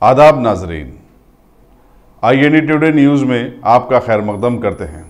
आदाब नाजरीन, INE today news में आपका खैर मकदम करते हैं।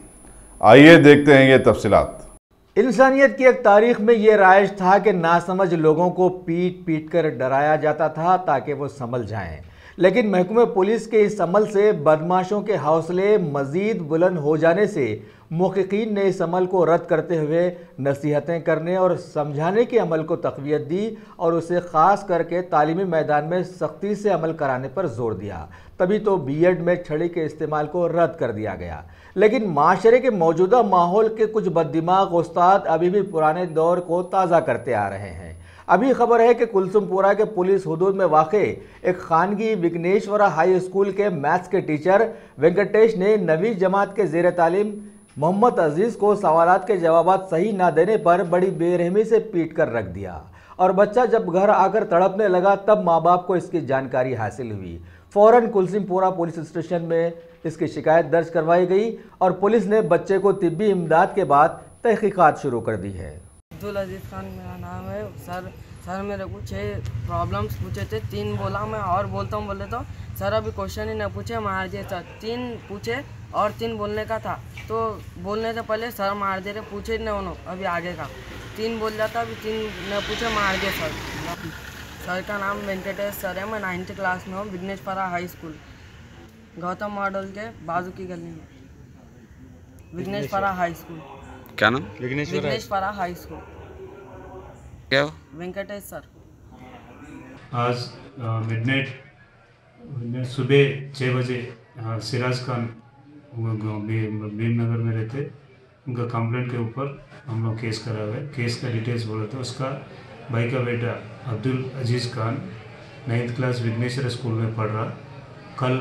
आइए देखते हैं ये तफसीलात। इंसानियत की एक तारीख में ये राइज था कि नासमझ लोगों को पीट पीट कर डराया जाता था ताकि वो संभल जाएं, लेकिन महकमे पुलिस के इस अमल से बदमाशों के हौसले मजीद बुलंद हो जाने से मुहक़्क़ीन ने इस अमल को रद्द करते हुए नसीहतें करने और समझाने के अमल को तक़वियत दी और उसे ख़ास करके तालीमी मैदान में सख्ती से अमल कराने पर जोर दिया। तभी तो बीएड में छड़ी के इस्तेमाल को रद्द कर दिया गया। लेकिन माशरे के मौजूदा माहौल के कुछ बददिमाग उस्ताद अभी भी पुराने दौर को ताज़ा करते आ रहे हैं। अभी खबर है कि कुलसुमपुरा के पुलिस हुदूद में वाक़े एक खानगी विघ्नेश्वरा हाई स्कूल के मैथ्स के टीचर वेंकटेश ने 9वीं जमात के ज़ेर तालीम मोहम्मद अजीज़ को सवालात के जवाबात सही ना देने पर बड़ी बेरहमी से पीट कर रख दिया और बच्चा जब घर आकर तड़पने लगा तब माँ बाप को इसकी जानकारी हासिल हुई। फ़ौरन कुलसुमपुरा पुलिस स्टेशन में इसकी शिकायत दर्ज करवाई गई और पुलिस ने बच्चे को तिब्बी इमदाद के बाद तहकीकात शुरू कर दी है। अब्दुल अजीज़ खान मेरा नाम है। सर मेरे को 6 प्रॉब्लम्स पूछे थे, 3 बोला मैं और बोलता हूँ बोले तो सर अभी क्वेश्चन ही नहीं पूछे, मार दिए सर। 3 पूछे और 3 बोलने का था, तो बोलने से पहले सर मार दे रहे, पूछे ही नहीं उन्होंने अभी आगे का। 3 बोल जाता, अभी 3 न पूछे मार दिए सर। सर का नाम वेंकटेश सर है। मैं 9th क्लास में हूँ, Vighneshwara high school, Gautam model के बाजू की गली में, विघ्नेश्वरा हाई स्कूल। क्या नाम? Vighneshwara high school. क्या? वेंकटेश सर। आज मिडनाइट सुबह 6 बजे सिराज खान भीमनगर में रहते, उनका कंप्लेंट के ऊपर हम लोग केस करा हुआ है। केस का डिटेल्स बोले तो उसका भाई का बेटा Abdul Aziz Khan 9th class Vighneshwar school में पढ़ रहा। कल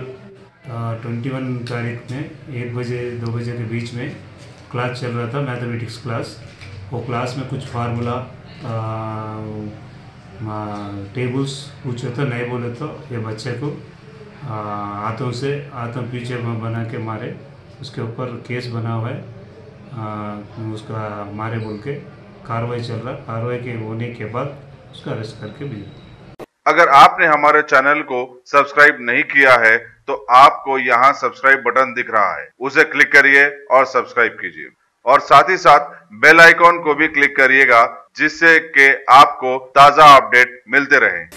21 तारीख में 1 बजे 2 बजे के बीच में क्लास चल रहा था, मैथमेटिक्स क्लास। वो क्लास में कुछ फार्मूला टेबल्स पूछे तो नहीं बोले तो ये बच्चे को हाथों पीछे बना के मारे। उसके ऊपर केस बना हुआ है, उसका मारे बोल के कार्रवाई चल रहा। कार्रवाई के होने के बाद उसका अरेस्ट करके भेजा। अगर आपने हमारे चैनल को सब्सक्राइब नहीं किया है तो आपको यहाँ सब्सक्राइब बटन दिख रहा है, उसे क्लिक करिए और सब्सक्राइब कीजिए और साथ ही साथ बेल आइकॉन को भी क्लिक करिएगा, जिससे कि आपको ताज़ा अपडेट मिलते रहें।